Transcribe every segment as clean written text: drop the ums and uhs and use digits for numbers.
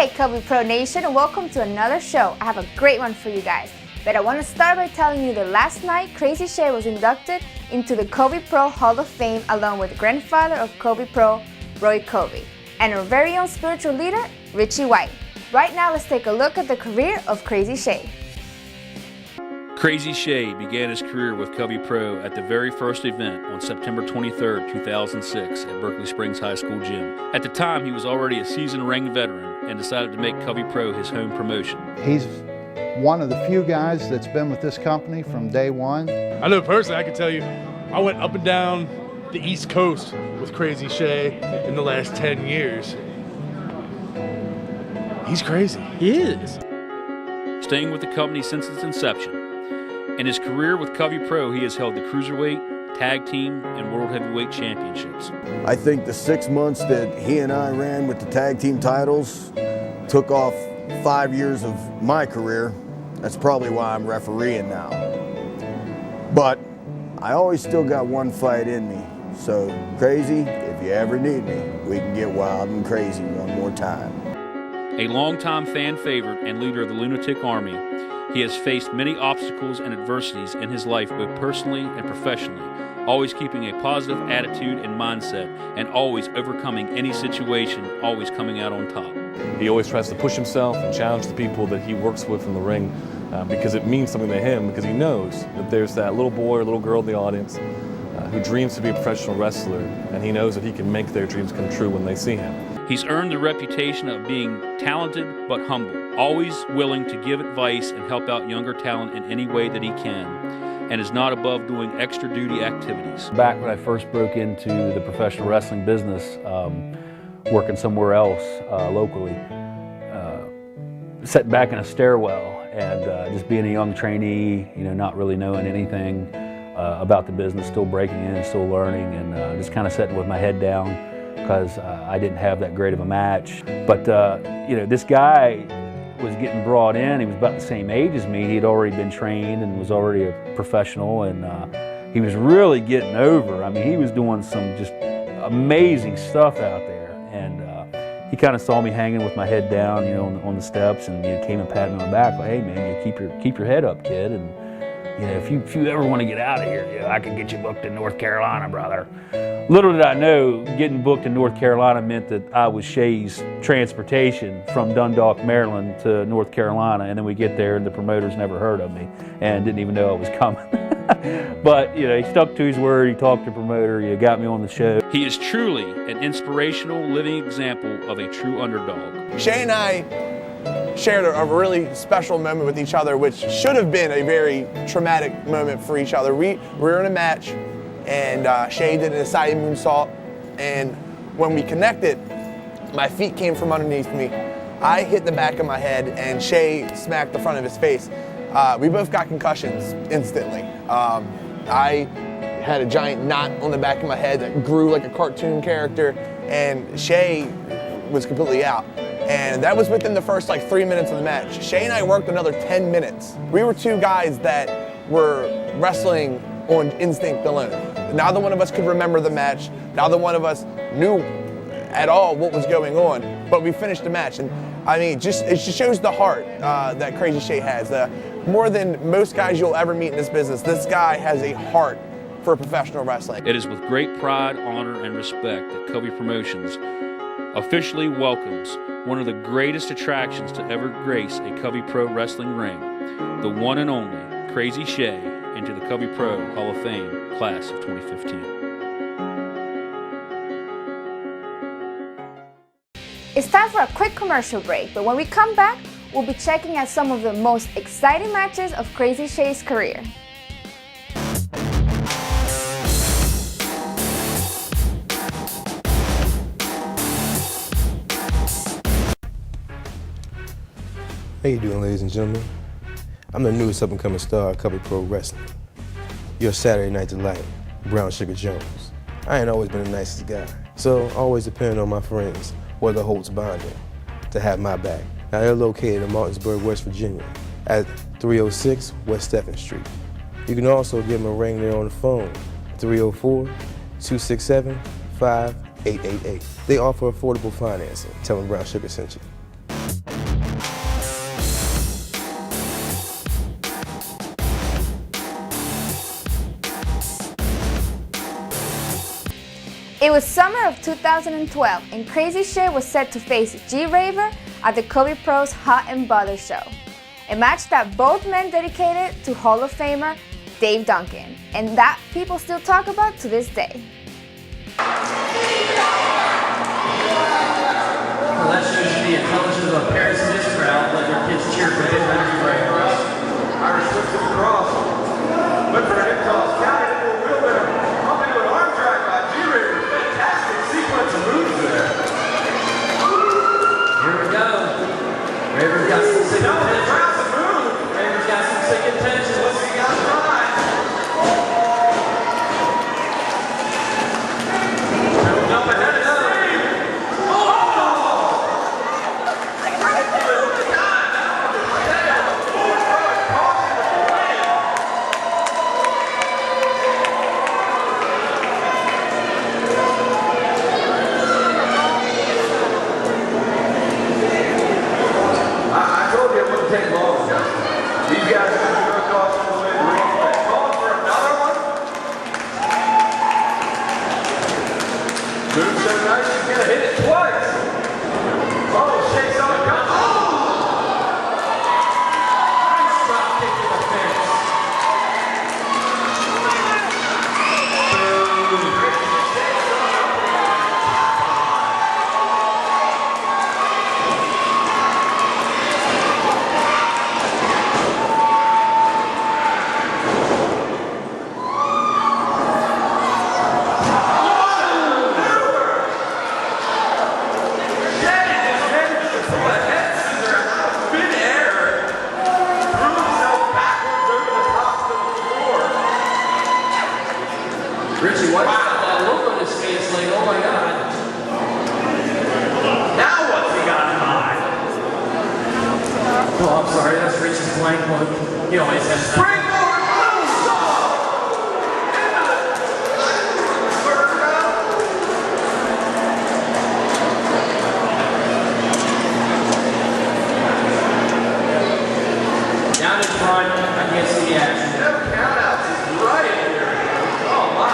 Hey Covey Pro Nation, and welcome to another show. I have a great one for you guys. But I want to start by telling you that last night, Crazii Shea was inducted into the Covey Pro Hall of Fame along with the grandfather of Covey Pro, Roy Covey, and our very own spiritual leader, Richie White. Right now, let's take a look at the career of Crazii Shea. Crazii Shea began his career with Covey Pro at the very first event on September 23, 2006 at Berkeley Springs High School gym. At the time, he was already a seasoned ring veteran and decided to make Covey Pro his home promotion. He's one of the few guys that's been with this company from day one. I know personally, I can tell you, I went up and down the East Coast with Crazii Shea in the last 10 years. He's crazy. He is. Staying with the company since its inception. In his career with Covey Pro, he has held the Cruiserweight, Tag Team, and World Heavyweight Championships. I think the 6 months that he and I ran with the Tag Team titles took off 5 years of my career. That's probably why I'm refereeing now. But I always still got one fight in me. So, Crazii, if you ever need me, we can get wild and crazy one more time. A longtime fan favorite and leader of the Lunatic Army, he has faced many obstacles and adversities in his life, both personally and professionally, always keeping a positive attitude and mindset, and always overcoming any situation, always coming out on top. He always tries to push himself and challenge the people that he works with in the ring because it means something to him, because he knows that there's that little boy or little girl in the audience who dreams to be a professional wrestler, and he knows that he can make their dreams come true when they see him. He's earned the reputation of being talented but humble, always willing to give advice and help out younger talent in any way that he can, and is not above doing extra duty activities. Back when I first broke into the professional wrestling business, working somewhere else locally, sitting back in a stairwell and just being a young trainee, not really knowing anything about the business, still breaking in, still learning, and just kind of sitting with my head down because I didn't have that great of a match. But this guy was getting brought in. He was about the same age as me. He'd already been trained and was already a professional, and he was really getting over. I mean, he was doing some just amazing stuff out there, and he kind of saw me hanging with my head down, on the steps, and came and patted me on the back, like, "Hey, man, keep your head up, kid, and if you ever want to get out of here, I can get you booked in North Carolina, brother." Little did I know, getting booked in North Carolina meant that I was Shea's transportation from Dundalk, Maryland to North Carolina, and then we get there and the promoters never heard of me and didn't even know I was coming. But he stuck to his word, he talked to the promoter, he got me on the show. He is truly an inspirational living example of a true underdog. Shea and I shared a really special moment with each other, which should have been a very traumatic moment for each other. We were in a match, and Shea did an Acai moonsault, and when we connected, my feet came from underneath me. I hit the back of my head, and Shea smacked the front of his face. We both got concussions instantly. I had a giant knot on the back of my head that grew like a cartoon character, and Shea was completely out. And that was within the first 3 minutes of the match. Shea and I worked another 10 minutes. We were two guys that were wrestling on instinct alone. Neither one of us could remember the match. Neither one of us knew at all what was going on, but we finished the match. And I mean, it just shows the heart that Crazii Shea has. More than most guys you'll ever meet in this business, this guy has a heart for professional wrestling. It is with great pride, honor, and respect that Covey Promotions officially welcomes one of the greatest attractions to ever grace a Covey Pro wrestling ring, the one and only Crazii Shea, into the Covey Pro Hall of Fame Class of 2015. It's time for a quick commercial break, but when we come back, we'll be checking out some of the most exciting matches of Crazii Shea's career. How you doing, ladies and gentlemen? I'm the newest up-and-coming star of Covey Pro Wrestling. Your Saturday Night Delight, Brown Sugar Jones. I ain't always been the nicest guy, so I always depend on my friends, whether Holtz Bonding, to have my back. Now they're located in Martinsburg, West Virginia, at 306 West Stephen Street. You can also give them a ring there on the phone, 304-267-5888. They offer affordable financing. Tell them Brown Sugar sent you. It was summer of 2012 and Crazii Shea was set to face G-Raver at the Covey Pro's Hot and Bothered show. A match that both men dedicated to Hall of Famer Dave Duncan, and that people still talk about to this day. Well, that shows you the intelligence of parents in this crowd. Let their kids cheer for Dave Duncan. Irish twisted cross. Went for a hip toss. Counted into a wheelbarrow. Up into an arm drag by G-Raver. Fantastic sequence of moves there. Here we go. Raver's got some sick intentions. Raver's got some sick intentions. What's he got trying? Jump ahead of Steve. I told you it wouldn't take long, Justin. These guys are going to go across all the way to the ring. Calling for another one. Moves so nice, he's going to hit it twice. Oh, Shea's on the gun. Nice drop kick to the face. Richie, what? That look on his face, like, oh my God. Now what's he got in mind? Oh, I'm sorry, that's Richie's blank look. He always has that. Springboard moonsault! Down in front, I can't see the action. No countouts, he's right in here. Oh my.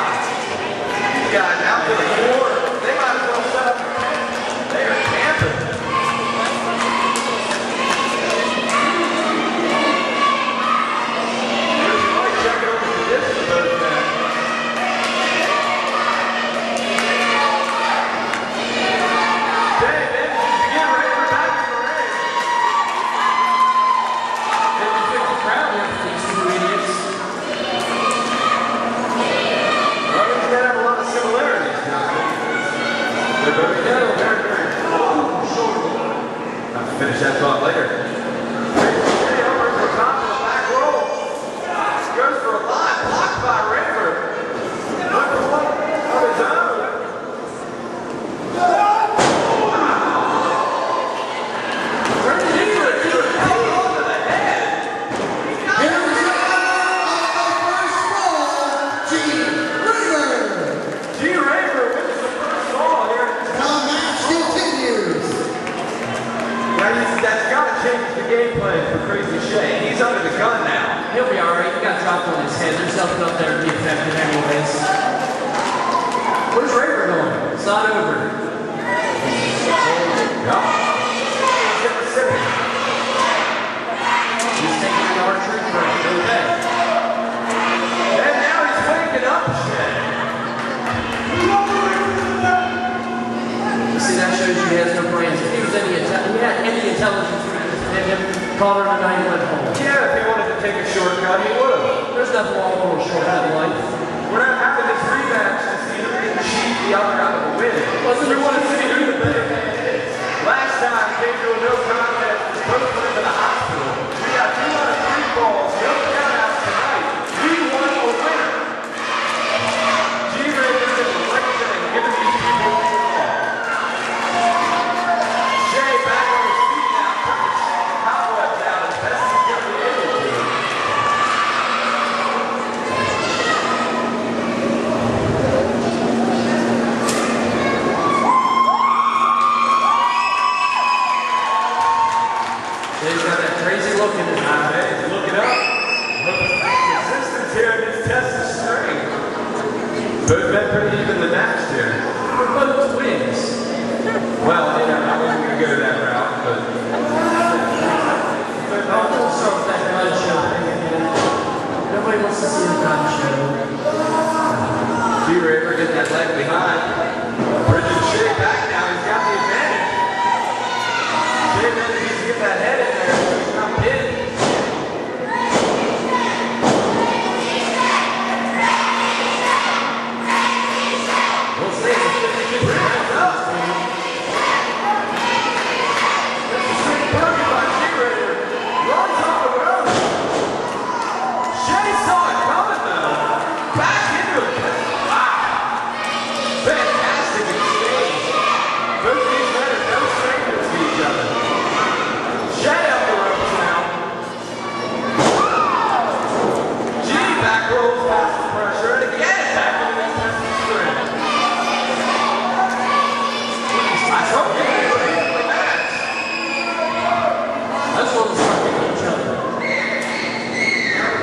These guys out to the floor. They might as well set up a tent. They are camping. Here's the light check over the distance of those men. Okay, then you begin right back in the ring. 50-50 crowd here for these two idiots. Well, these men have a lot of similarities, Jonathan. They're both very, very short. I'll have to finish that thought later. Shea over to the top of the back roll. Goes for a line, blocked by Raver. Look for one of his own. Turns it into a held onto the head. Here we go, first fall, G-Raver. G-Raver wins the first fall here. The match continues. Now, that's got to change the game plan for Crazii Shea. He's under the gun now. He'll be alright. He got dropped on his head. There's nothing up there to be effective anyways. Where's Raver going? It's not over. He's taking the archery first. Okay. And now he's waking up, Shea. See, that shows you he has no brains. If he was he had any intelligence, we could just hit him, call her a 9 went home. Yeah, if he wanted to take a shortcut, he would have. There's nothing wrong with a little shortcut in life. We're not having this rematch to see who can cheat the other out of the win. We want to see who the better man is. Last time came to a no contest, was both went to the hospital. We got 2 out of 3 falls, no countouts tonight. We won a winner. G-Raver did the right thing, giving these people a call. Shea back on his feet now, trying to shake the cobwebs out as best he's going to be able to.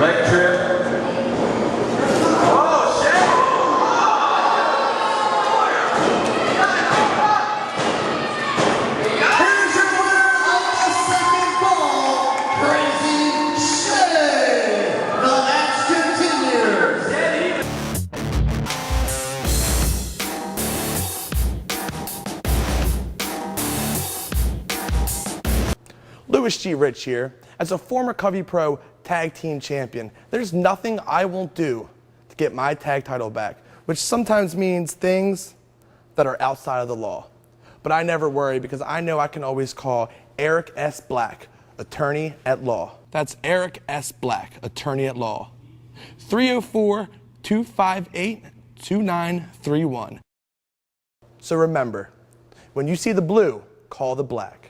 Leg trip. Oh, Shea! Here's your winner of the second fall, Crazii Shea. The match continues. Louis G. Rich here. As a former Covey Pro Tag Team Champion, there's nothing I won't do to get my tag title back, which sometimes means things that are outside of the law. But I never worry because I know I can always call Eric S. Black, attorney at law. That's Eric S. Black, attorney at law. 304-258-2931. So remember, when you see the blue, call the black.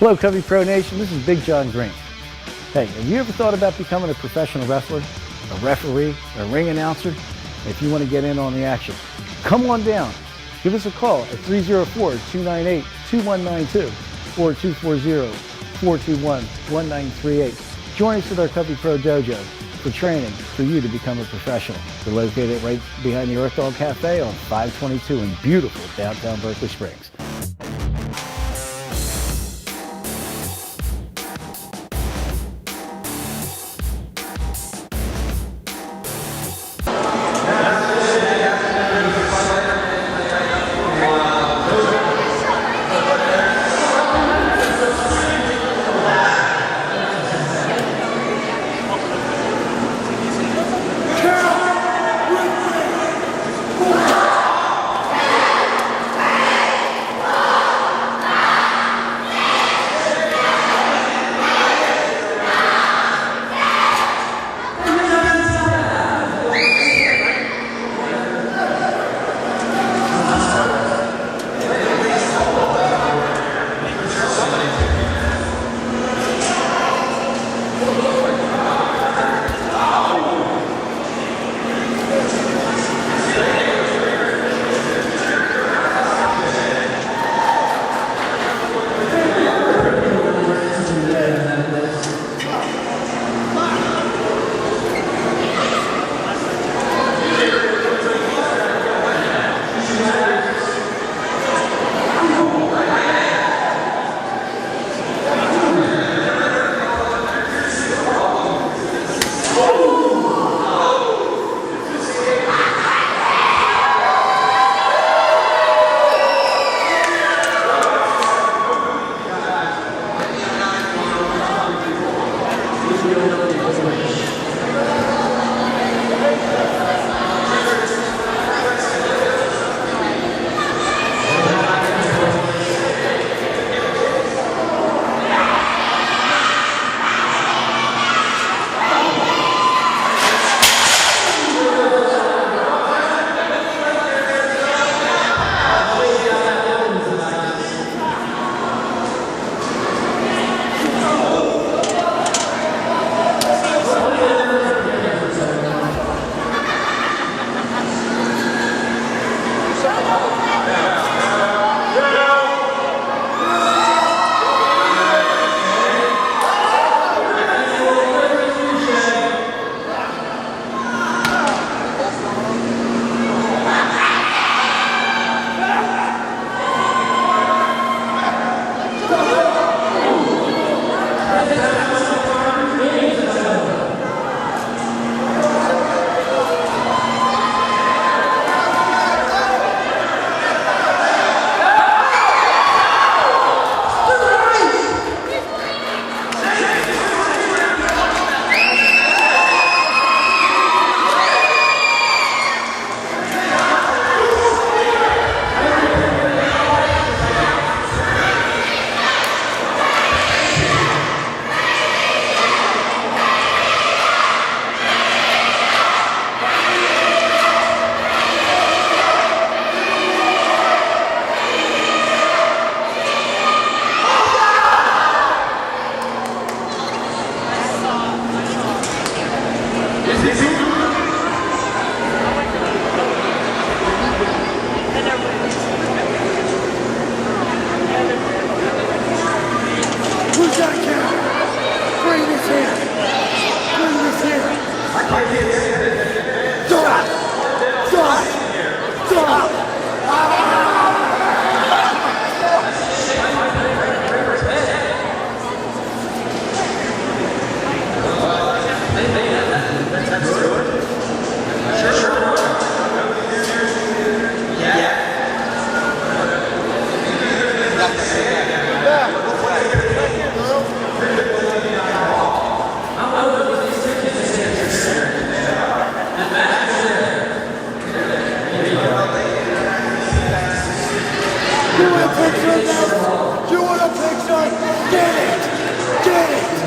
Hello, Covey Pro Nation. This is Big John Green. Hey, have you ever thought about becoming a professional wrestler, a referee, a ring announcer? If you want to get in on the action, come on down. Give us a call at 304-298-2192 or 240-421-1938. Join us at our Covey Pro Dojo for training for you to become a professional. We're located right behind the Earth Dog Cafe on 522 in beautiful downtown Berkeley Springs.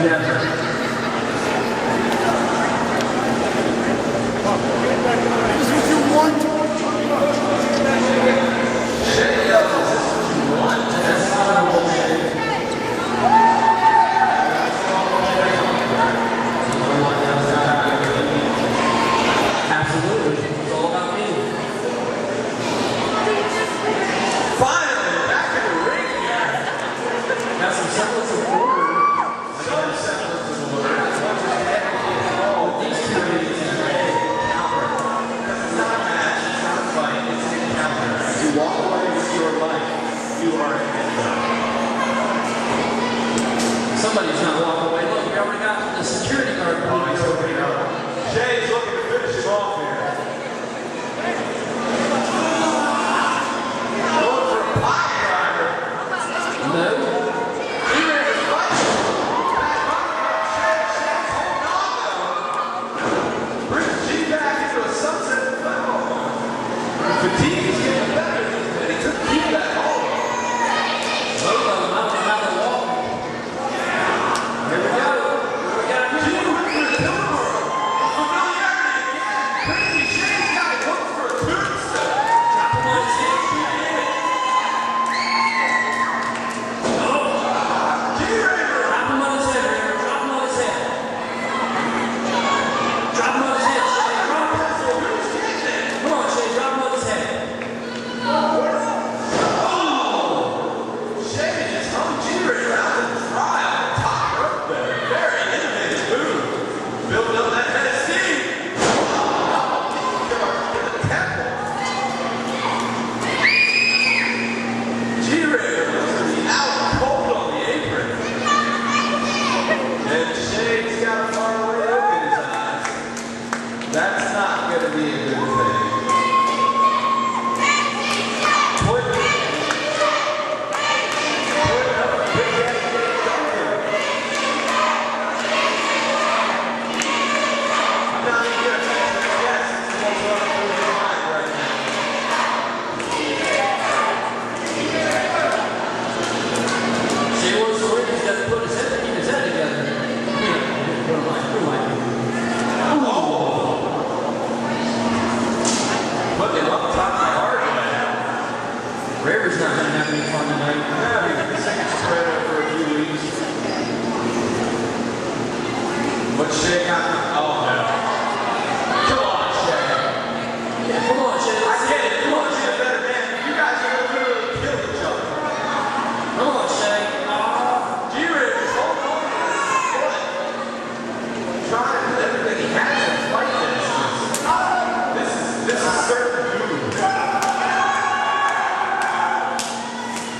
never. Somebody's not walking away. Look, we already got the security guard police over here. Shea's looking to finish him off here. Going for a pile driver. No. G-Raver's fighting. Shea's holding on though. Brings G back into a sunset foul. Fatigue is getting better, and he took keep that hold. Both of them out the wall. Here we go. We got G-Raver Pillar. Familiarity again. Crazy Shea's got it hooked for a tombstone. Drop him on his head. G-Raver. Drop him on his head, Raver. Drop him on his head. Drop him on his head, Shea. Drop him. Come on, Shea. Drop him on his head. Shea just hung G-Raver out in the trial. Top rope there. Very innovative move. Building up that head of steam. G-Raver looks to be out cold on the apron. And Shea's got a faraway look in his eyes. That's not going to be a good thing. Putting up a big head dunker. I'm not even going to guess what's running through his mind right now. Shea wants to win. He's got to put his head, keep his head together. Put him up top the hard way. Raver's not going to have any fun tonight. Yeah, he's taking spread out for a few weeks. But Shea got, oh no. Come on, Shea. Yeah, come on, Shea. I get it. Come on, Shea, better man. You guys are going to literally kill each other. Come on, Shea. G-Raver's holding on to his foot. Trying to do everything he has to fight this. This is certain doom.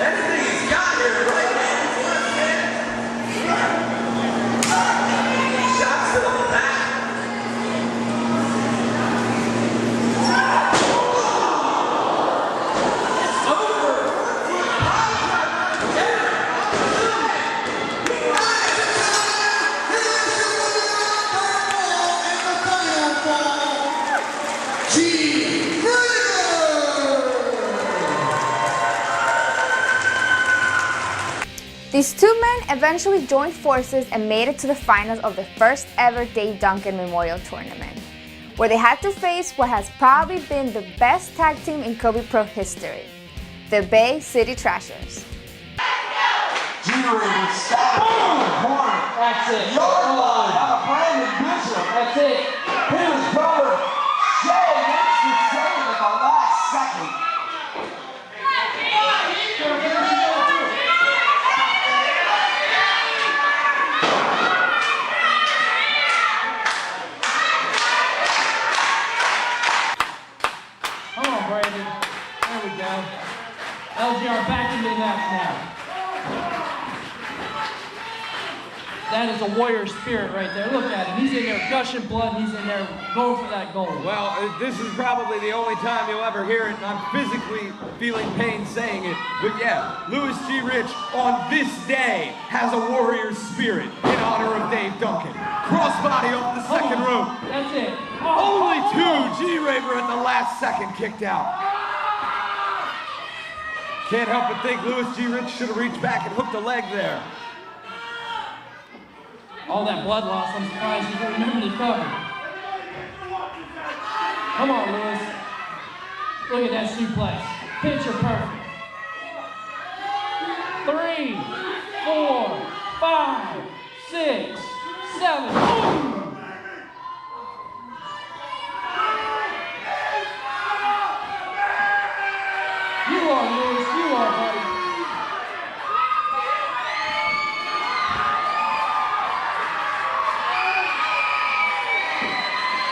Anything he's got here, right hand, left hand. Shots to the back. These two men eventually joined forces and made it to the finals of the first ever Dave Duncan Memorial Tournament, where they had to face what has probably been the best tag team in Covey Pro history, the Bay City Trashers. G-Raver stopped in the corner. That's it. Yard line out of Brandon Bishop. That's it. His brother, Shea, makes the save at the last second. Come on, Brandon. There we go. LGR back into the match now. That is a warrior spirit right there. Look at him. He's in there gushing blood. He's in there going for that goal. Well, this is probably the only time you'll ever hear it, and I'm physically feeling pain saying it. But yeah, Louis G. Rich on this day has a warrior spirit in honor of Dave Duncan. Crossbody off the second rope. That's it. Only two. G-Raver at the last second kicked out. Can't help but think Louis G. Rich should have reached back and hooked a leg there. All that blood loss, I'm surprised you didn't remember the cover. Come on, Lewis. Look at that suplex. Picture perfect. 3, 4, 5, 6, 7. Boom! You are, Lewis. You are, buddy.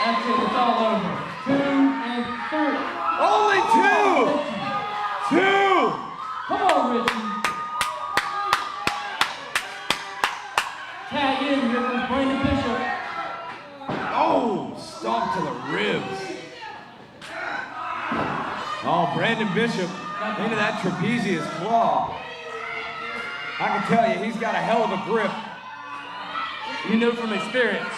That's it. It's all over. 2 and 3. Only 2! 2! Come on, Richie. Tag in here from Brandon Bishop. Oh, stomp to the ribs. Oh, Brandon Bishop into that trapezius claw. I can tell you, he's got a hell of a grip. You know from experience.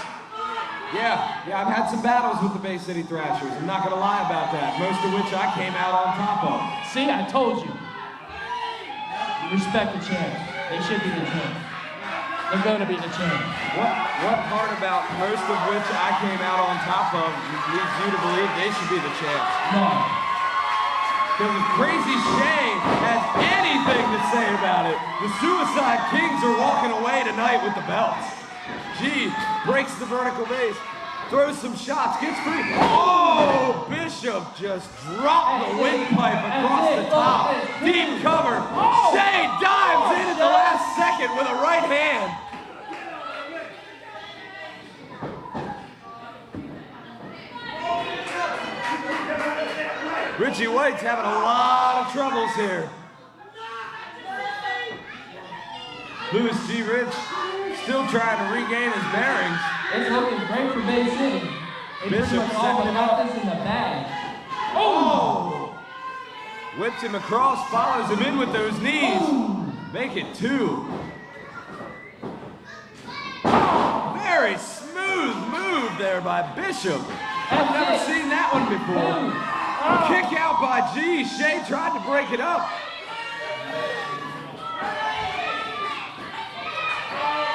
Yeah, I've had some battles with the Bay City Thrashers. I'm not gonna lie about that, most of which I came out on top of. See, I told you. Respect the champs. They should be the champs. They're going to be the champs. What part about most of which I came out on top of leads you to believe they should be the champs? No. Because if Crazii Shea has anything to say about it, the Suicide Kings are walking away tonight with the belts. G breaks the vertical base, throws some shots, gets free. Oh, Bishop just dropped the windpipe across the top. Deep cover. Shea dives in at the last second with a right hand. Richie White's having a lot of troubles here. Louis G. Rich still trying to regain his bearings. It's looking great for Bay City. They pretty much all but got this in the bag. Oh! Whips him across, follows him in with those knees. Make it 2. Very smooth move there by Bishop. I've never seen that one before. Kick out by G. Shea tried to break it up.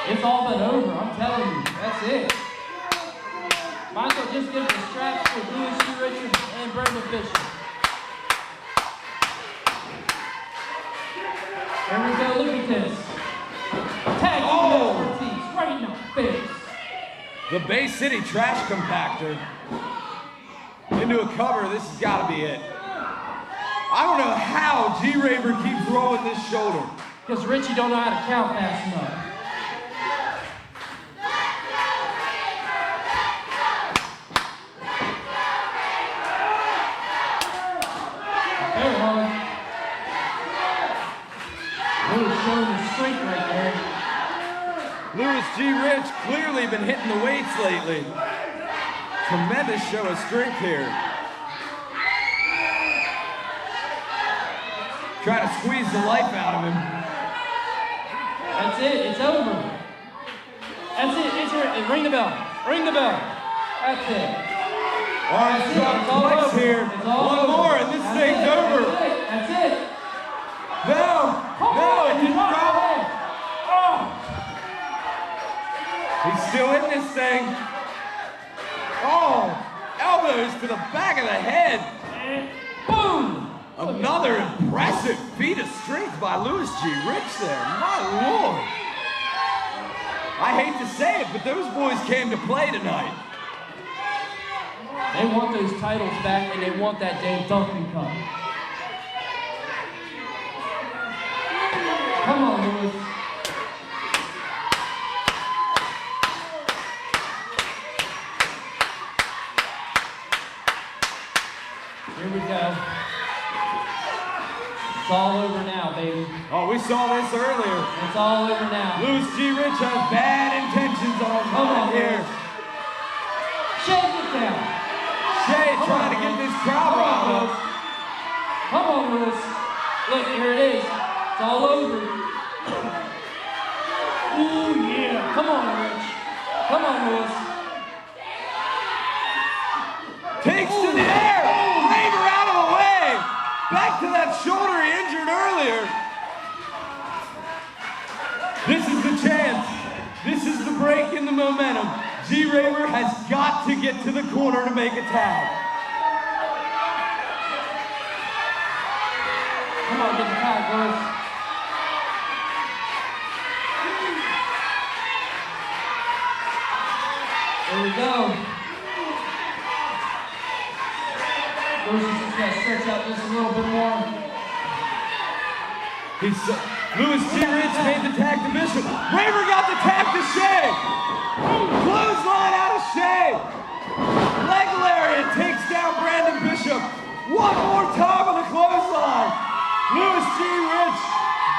It's all but over, I'm telling you. That's it. Might as well just give the straps to Louis G. Richards and Brandon Bishop. There we go, look at this. Tag team right in the face. The Bay City Trash Compactor. Into a cover, this has got to be it. I don't know how G-Raver keeps rolling this shoulder. Because Richie don't know how to count fast enough. There, Holly. Really showing his strength right there. Louis G. Rich clearly been hitting the weights lately. Tremendous show of strength here. Trying to squeeze the life out of him. That's it, it's over. That's it, it's your, ring the bell. Ring the bell. That's it. Armstrong flex here. One more and this thing's over. That's it. No, it didn't drop. He's still in this thing. Oh, elbows to the back of the head. And boom. Another impressive feat of strength by Louis G. Rich there. My Lord. I hate to say it, but those boys came to play tonight. They want those titles back, and they want that Dave Duncan Cup. Come on, Louis. Here we go. It's all over now, baby. Oh, we saw this earlier. It's all over now. Louis G. Rich has bad intentions on his mind here. Shea, get down. Shea trying to get this crowd riled up. Come on, Louis. Look, here it is. It's all over. Ooh, yeah. Come on, Rich. Come on, Louis. Takes to the air. Raver out of the way. Back to that shoulder he injured earlier. This is the chance. This is the breaking the momentum. G-Raver has got to get to the corner to make a tag. Come on, get the tag, boys. There we go. Lewis just got to stretch out just a little bit more. Louis G. Rich made the tag to Bishop. Raver got the tag to Shea. Clothesline out of Shea. Leg lariat takes down Brandon Bishop. One more time on the clothesline. Louis G. Rich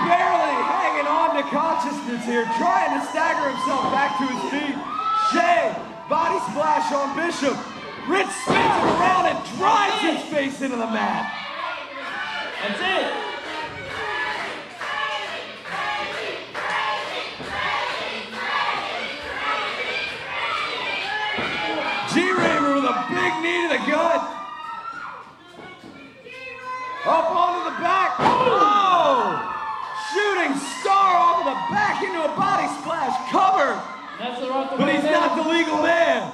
barely hanging on to consciousness here, trying to stagger himself back to his feet. Shea, body splash on Bishop. Rich spins him around and drives his face into the mat. That's it. G-Raver with a big knee to the gut. Up onto the back. Oh! Shooting star off of the back into a body splash. Cover. That's the right But he's not the legal man.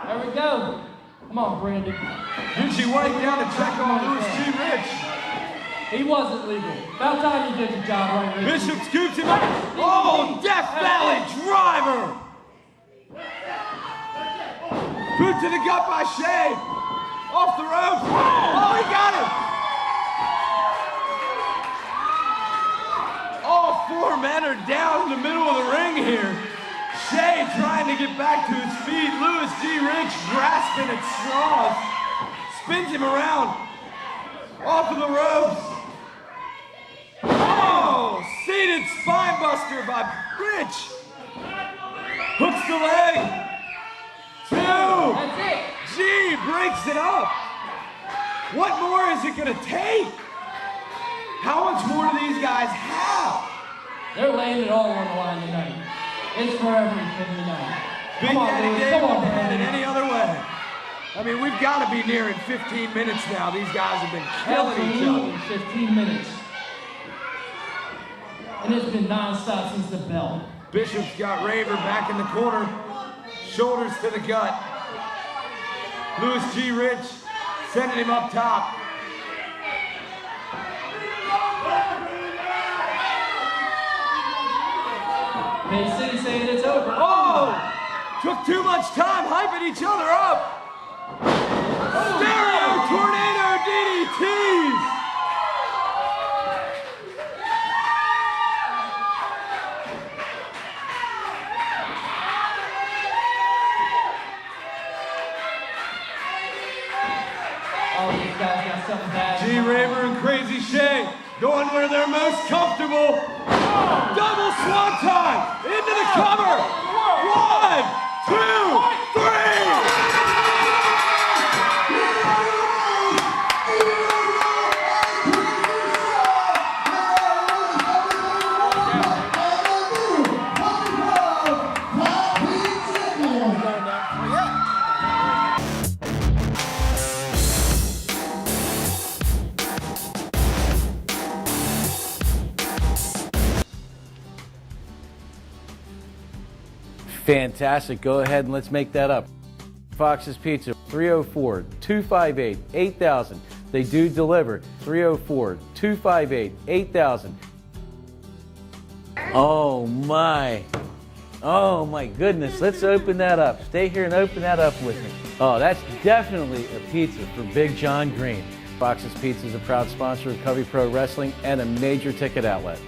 There we go. Come on, Brandon. Richie White down to check on Louis G. Rich. He wasn't legal. About time you did your job right, Richie. Bishop scoops him up. Oh, Death Valley driver. Boot to the gut by Shea. Off the ropes. Oh, he got it. All four men are down in the middle of the ring here. Shea trying to get back to his feet. Louis G. Rich grasping at straws. Spins him around. Off of the ropes. Oh, seated spine buster by Rich. Hooks the leg. Two. That's it. G breaks it up. What more is it gonna take? How much more do these guys have? They're laying it all on the line tonight. It's for everything tonight. Big Daddy Dave wouldn't have had it any other way. I mean, we've got to be nearing 15 minutes now. These guys have been killing each other. 15 minutes. And it's been non-stop since the bell. Bishop's got Raver back in the corner. Shoulders to the gut. Louis G. Rich sending him up top. Bay City saying it's over. Oh! Took too much time hyping each other up. Stereo tornado DDTs. All these guys got something bad. G-Raver and Crazii Shea going where they're most comfortable. Double swanton into the cover. 1, 2, 3. Fantastic. Go ahead and let's make that up. Fox's Pizza, 304-258-8000. They do deliver. 304-258-8000. Oh my goodness. Let's open that up. Stay here and open that up with me. Oh, that's definitely a pizza for Big John Green. Fox's Pizza is a proud sponsor of Covey Pro Wrestling and a major ticket outlet.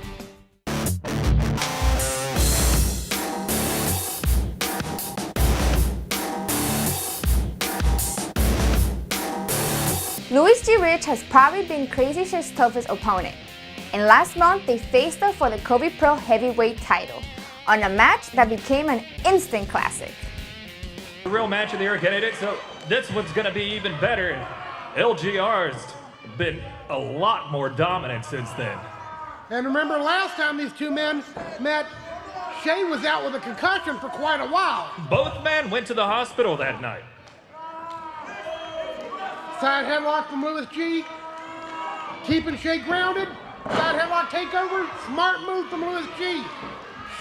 Louis G. Rich has probably been Crazii Shea's toughest opponent, and last month they faced her for the Covey Pro Heavyweight title on a match that became an instant classic. The real match of the year, get it? So this one's going to be even better. LGR's been a lot more dominant since then. And remember last time these two men met, Shea was out with a concussion for quite a while. Both men went to the hospital that night. Side headlock from Louis G. Keeping Shea grounded. Side headlock takeover. Smart move from Louis G.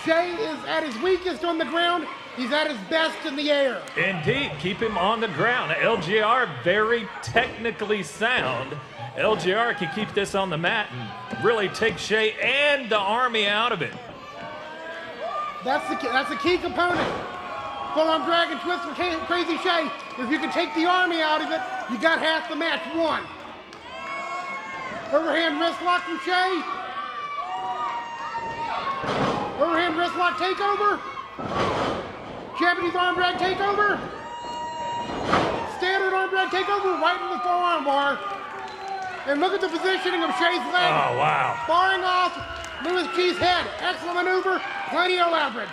Shea is at his weakest on the ground. He's at his best in the air. Indeed, keep him on the ground. LGR very technically sound. LGR can keep this on the mat and really take Shea and the Army out of it. That's the key component. Full-on drag and twist from Crazii Shea. If you can take the Army out of it, you got half the match won. Overhand wrist lock from Shea. Overhand wrist lock takeover. Japanese arm drag takeover. Standard arm drag takeover right in the forearm bar. And look at the positioning of Shea's leg. Oh, wow. Barring off Louis G's head. Excellent maneuver. Plenty of leverage.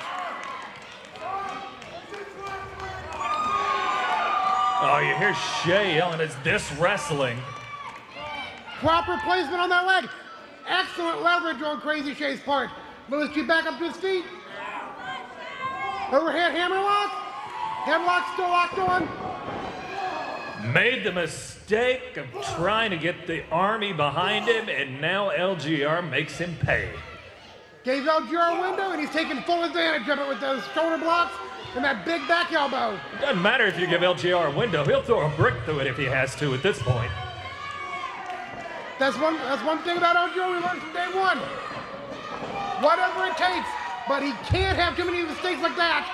Oh, you hear Shea yelling, "Is this wrestling?" Proper placement on that leg. Excellent leverage on Crazii Shea's part. Louis G back up to his feet. Overhead hammerlock. Headlock still locked on. Made the mistake of trying to get the Army behind him, and now LGR makes him pay. Gave LGR a window, and he's taking full advantage of it with those shoulder blocks and that big back elbow. It doesn't matter if you give LGR a window. He'll throw a brick through it if he has to at this point. That's one thing about LGR we learned from day one. Whatever it takes, but he can't have too many mistakes like that.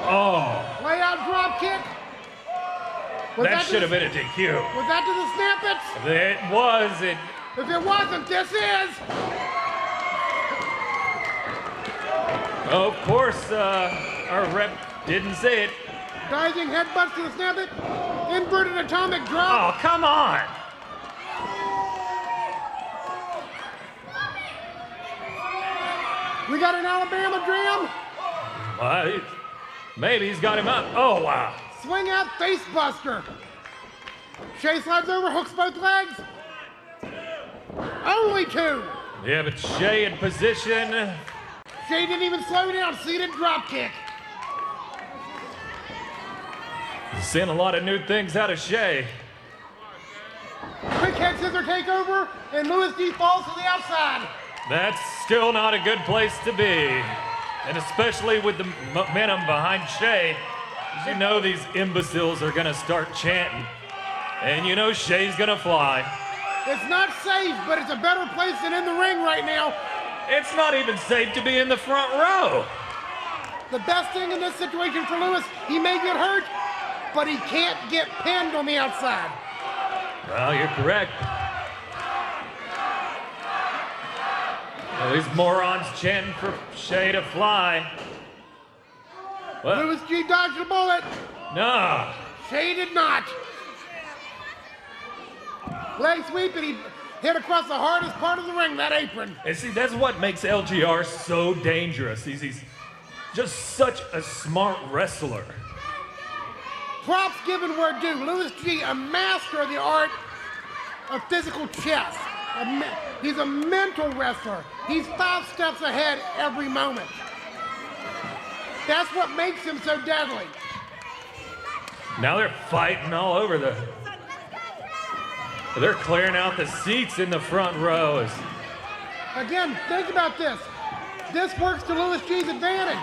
Oh. Layout drop kick. That should have been a DQ. Was that to the snap it? It was. If it wasn't, this is. Of course, our rep didn't say it. Diving headbutts to the snap it. Inverted atomic drop. Oh, come on. We got an Alabama dram. Maybe he's got him up. Oh, wow. Swing out face buster. Shea slides over, hooks both legs. Only two. Yeah, but Shea in position. Shea didn't even slow down. Seated drop kick. Seeing a lot of new things out of Shea. Quick head scissor takeover, and Louis G falls to the outside. That's still not a good place to be. And especially with the momentum behind Shea, you know these imbeciles are gonna start chanting. And you know Shea's gonna fly. It's not safe, but it's a better place than in the ring right now. It's not even safe to be in the front row. The best thing in this situation for Louis, he may get hurt, but he can't get pinned on the outside. Well, you're correct. Well, these morons chanting for Shea to fly. Well, Louis G dodged a bullet. No. Shea did not. Leg sweep, and he hit across the hardest part of the ring, that apron. And see, that's what makes LGR so dangerous. He's just such a smart wrestler. Props given where due. Louis G, a master of the art of physical chess. He's a mental wrestler. He's 5 steps ahead every moment. That's what makes him so deadly. Now they're fighting all over they're clearing out the seats in the front rows. Again, think about this. This works to Louis G's advantage.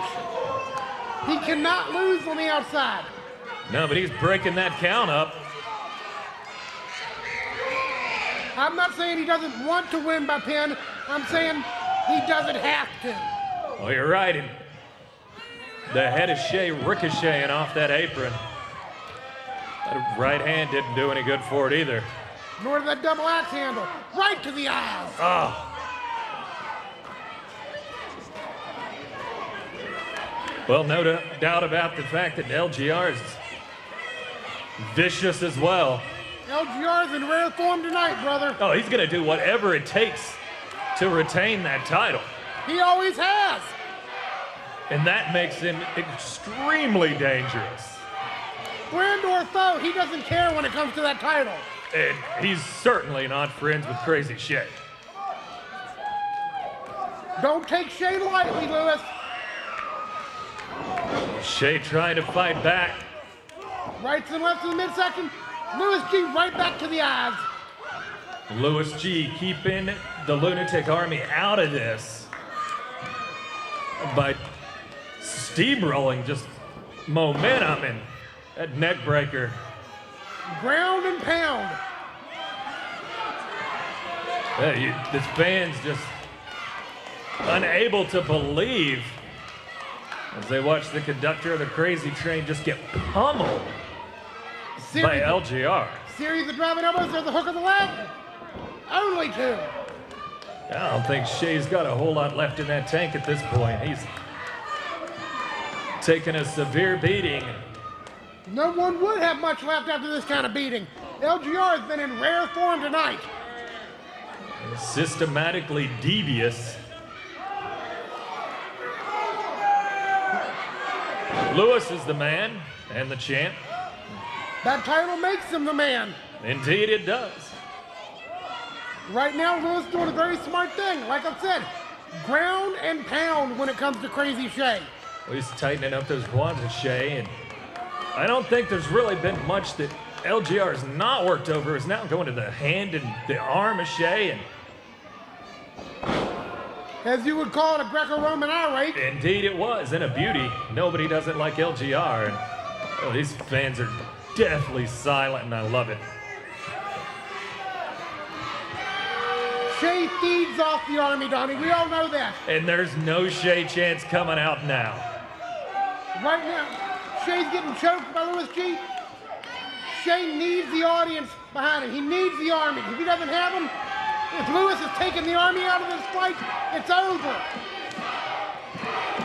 He cannot lose on the outside. No, but he's breaking that count up. I'm not saying he doesn't want to win by pin. I'm saying he doesn't have to. Oh, you're right. And the head of Shea ricocheting off that apron. That right hand didn't do any good for it either. Nor did that double axe handle. Right to the eyes. Oh. Well, no doubt about the fact that LGR is vicious as well. LGR's in rare form tonight, brother. Oh, he's going to do whatever it takes to retain that title. He always has. And that makes him extremely dangerous. Friend or foe, he doesn't care when it comes to that title. And he's certainly not friends with Crazii Shea. Don't take Shea lightly, Louis. Shea trying to fight back. Rights and lefts in the midsection. Louis G right back to the eyes. Louis G keeping the Lunatic Army out of this. by steamrolling, just momentum and that neck breaker. Ground and pound. Hey, the fans just unable to believe as they watch the conductor of the Crazii train just get pummeled by LGR. Series of driving elbows or the hook of the leg? Only two. I don't think Shea's got a whole lot left in that tank at this point. He's taken a severe beating. No one would have much left after this kind of beating. LGR has been in rare form tonight. Systematically devious. Lewis is the man and the champ. That title makes him the man. Indeed it does. Right now, Lewis doing a very smart thing. Like I said, ground and pound when it comes to Crazii Shea. Well, he's tightening up those quads with Shea, and I don't think there's really been much that LGR has not worked over. Is now going to the hand and the arm of Shea, and as you would call it, a Greco-Roman irate. Indeed it was, and a beauty. Nobody doesn't like LGR, and oh, these fans are deathly silent, and I love it. Shea feeds off the Army, Donnie. We all know that. And there's no Shea chance coming out now. Right now, Shea's getting choked by Louis G. Shea needs the audience behind him. He needs the Army. If he doesn't have them, if Lewis has taken the Army out of this fight, it's over.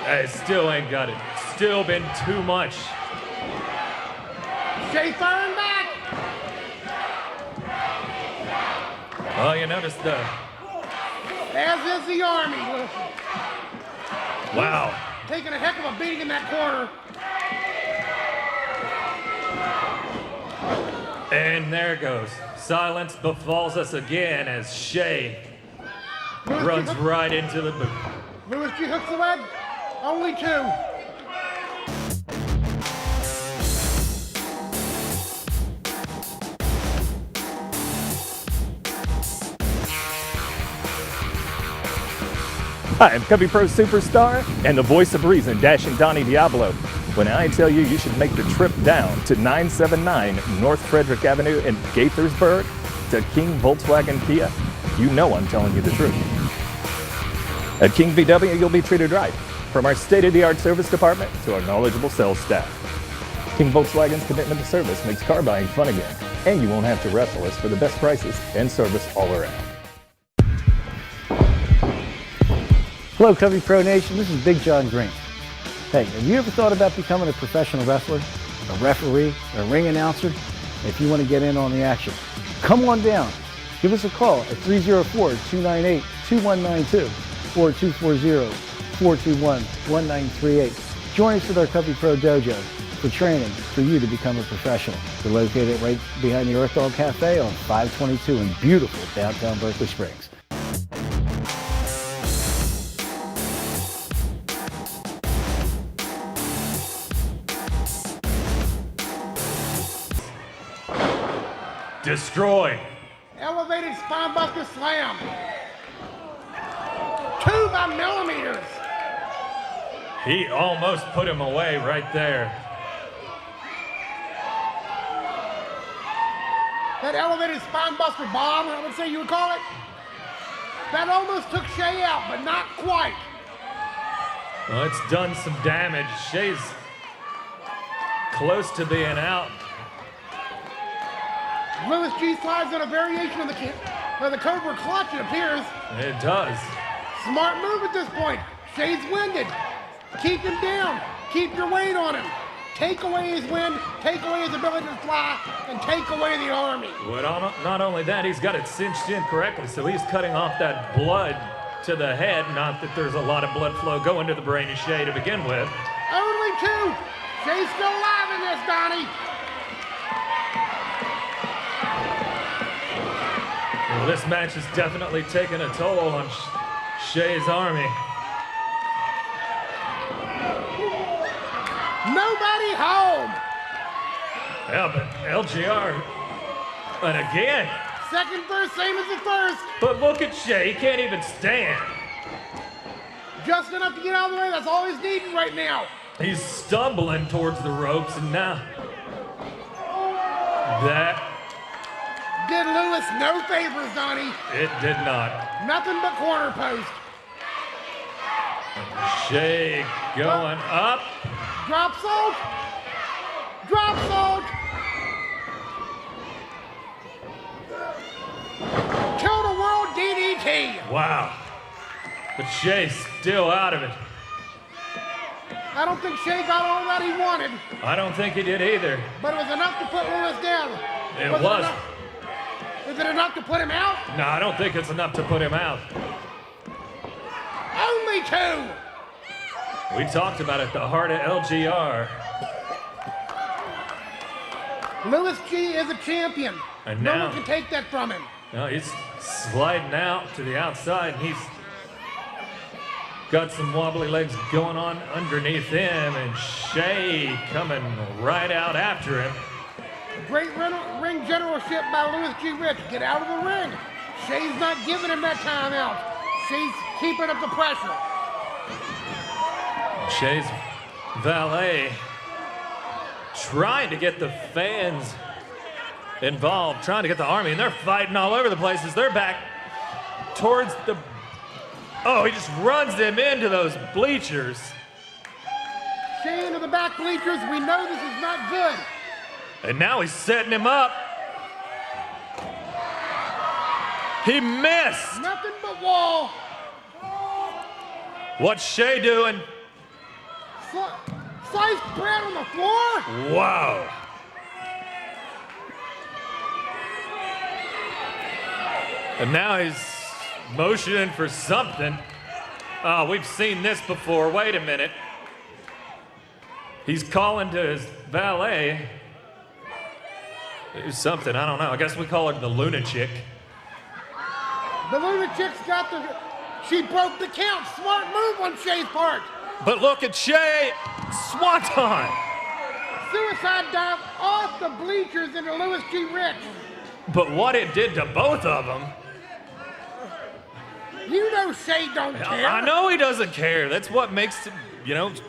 I still ain't got it. Still been too much. Shea firing back. Oh, you notice the... As is the Army. Wow. Taking a heck of a beating in that corner. And there goes. Silence befalls us again as Shea runs right into the boot. Louis G hooks the leg. Only two. Hi, I'm Covey Pro Superstar and the voice of reason, Dashing Donnie Diablo. When I tell you you should make the trip down to 979 North Frederick Avenue in Gaithersburg to King Volkswagen Kia, you know I'm telling you the truth. At King VW, you'll be treated right, from our state-of-the-art service department to our knowledgeable sales staff. King Volkswagen's commitment to service makes car buying fun again, and you won't have to wrestle us for the best prices and service all around. Hello, Covey Pro Nation. This is Big John Green. Hey, have you ever thought about becoming a professional wrestler, a referee, a ring announcer? If you want to get in on the action, come on down. Give us a call at 304-298-2192 or 240-421-1938. Join us at our Covey Pro Dojo for training for you to become a professional. We're located right behind the Earth Dog Cafe on 522 in beautiful downtown Berkeley Springs. Destroy. Elevated spinebuster slam. 2 by millimeters. He almost put him away right there. That elevated spinebuster bomb, I would say you would call it. That almost took Shea out, but not quite. Well, it's done some damage. Shea's close to being out. Louis G slides on a variation of the Cobra clutch, it appears. It does. Smart move at this point. Shea's winded. Keep him down. Keep your weight on him. Take away his wind, take away his ability to fly, and take away the Army. Well, not only that, he's got it cinched in correctly, so he's cutting off that blood to the head. Not that there's a lot of blood flow going to the brain of Shea to begin with. Only 2. Shea's still alive in this, Donnie. Well, this match has definitely taken a toll on Shea's Army. Nobody home. Yeah, but LGR, and again. Second verse, same as the first. But look at Shea, he can't even stand. Just enough to get out of the way. That's all he's needing right now. He's stumbling towards the ropes, and now that did Lewis no favors, Donnie. it did not. Nothing but corner post. Shea going up. Drop salt. Drop salt. Kill the world DDT. Wow. But Shea's still out of it. I don't think Shea got all that he wanted, I don't think he did either. but it was enough to put Lewis down. It was. Is it enough to put him out? No, I don't think it's enough to put him out. Only 2. We talked about it, the heart of LGR. Lewis G is a champion. And no now- one can take that from him. No, he's sliding out to the outside, and he's got some wobbly legs going on underneath him, and Shea coming right out after him. Great ring generalship by Lewis G. Rich. Get out of the ring. Shea's not giving him that timeout. She's keeping up the pressure. Shea's valet trying to get the fans involved, trying to get the Army, and they're fighting all over the place as they're back towards the... Oh, he just runs them into those bleachers. Shea into the back bleachers. We know this is not good. And now he's setting him up. He missed. Nothing but wall. What's Shea doing? Sliced bread on the floor. Wow. And now he's motioning for something. Oh, we've seen this before. Wait a minute. He's calling to his valet. Do something, I don't know. I guess we call her the lunatic. The lunatic's got the... She broke the count. Smart move on Shea's part. But look at Shea. Swanton. Suicide dive off the bleachers into Lewis G. Rich. But what it did to both of them. You know Shea don't care. I know he doesn't care. That's what makes him,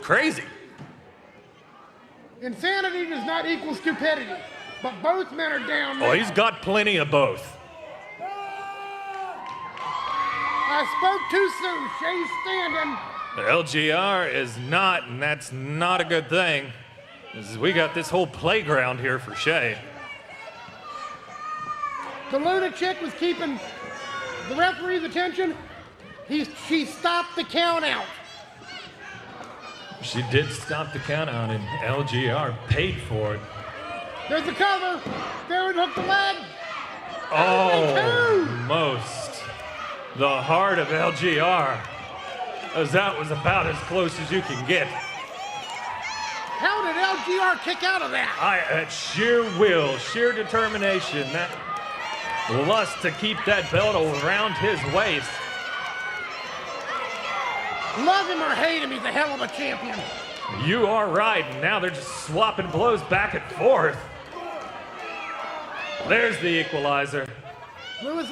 crazy. Insanity does not equal stupidity. But both men are down now. Oh, he's got plenty of both. I spoke too soon. Shea's standing. The LGR is not, and that's not a good thing. We got this whole playground here for Shea. The lunatic was keeping the referee's attention. She stopped the count out. She did stop the count out, and LGR paid for it. There's the cover. There it hooked the leg. Almost. The heart of LGR. As that was about as close as you can get. How did LGR kick out of that? At sheer will, sheer determination, that lust to keep that belt around his waist. Love him or hate him, he's a hell of a champion. You are right, and now they're just swapping blows back and forth. There's the equalizer.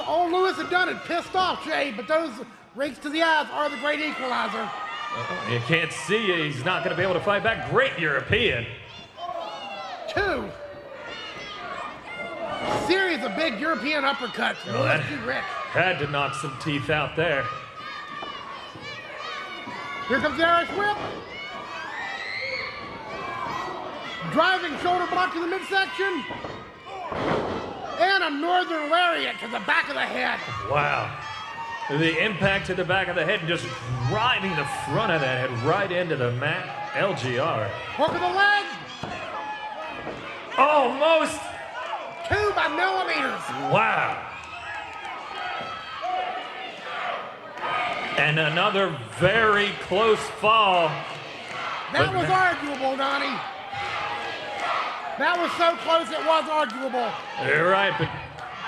All Lewis had done had pissed off Shea, but those rakes to the eyes are the great equalizer. You can't see it. He's not going to be able to fight back. Great European. 2. Series of big European uppercuts. That had to knock some teeth out there. Here comes the Irish whip. Driving shoulder block to the midsection. And a northern lariat to the back of the head. Wow. The impact to the back of the head and just driving the front of that head right into the mat. LGR. Hook of the leg. Almost. 2 by millimeters. Wow. And another very close fall. That was arguable, Donnie. That was so close it was arguable. You're right, but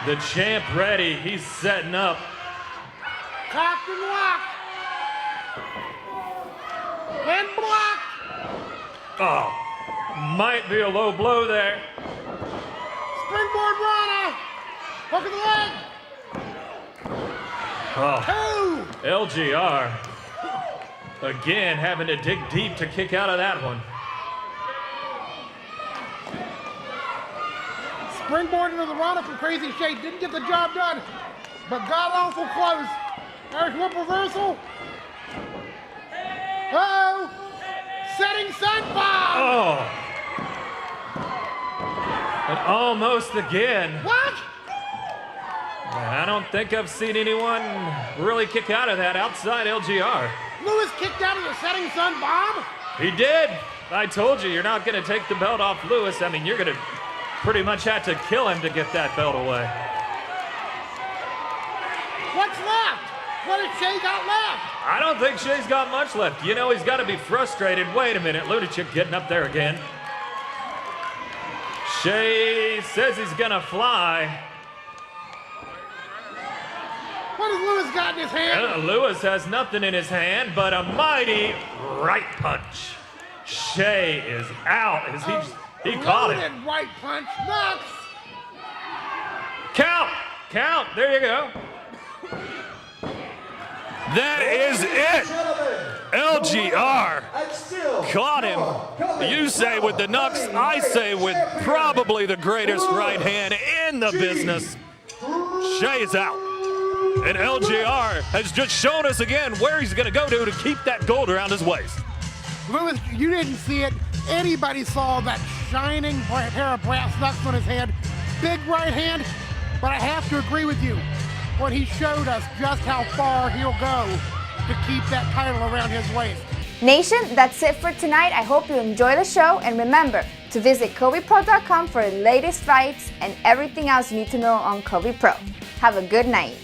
the champ ready. He's setting up. Cocked and locked. And blocked. Oh, might be a low blow there. Springboard Rana. Hook of the leg. Oh, LGR. Again, having to dig deep to kick out of that one. Springboard into the runner from Crazii Shea. Didn't get the job done, but got awful close. There's whip reversal. Uh-oh. Setting sun bomb. Oh. And almost again. What? I don't think I've seen anyone really kick out of that outside LGR. Lewis kicked out of the setting sun bomb? He did. I told you, you're not going to take the belt off Lewis. I mean, you're going to pretty much have to kill him to get that belt away. What's left? What has Shea got left? I don't think Shea's got much left. You know, he's got to be frustrated. Wait a minute, Ludichuk getting up there again. Shea says he's going to fly. What has Lewis got in his hand? Lewis has nothing in his hand but a mighty right punch. Shea is out. He caught it. Right punch. Nuts. Count. There you go. That is it. LGR caught him. You say with the knucks, I say with probably the greatest right hand in the business. Shea is out. And LGR has just shown us again where he's going to go to keep that gold around his waist. Lewis, you didn't see it. Anybody saw that shining pair of brass knucks on his hand. Big right hand, but I have to agree with you. When he showed us just how far he'll go to keep that title around his waist. Nation, that's it for tonight. I hope you enjoy the show, and remember to visit CoveyPro.com for the latest fights and everything else you need to know on Covey Pro. Have a good night.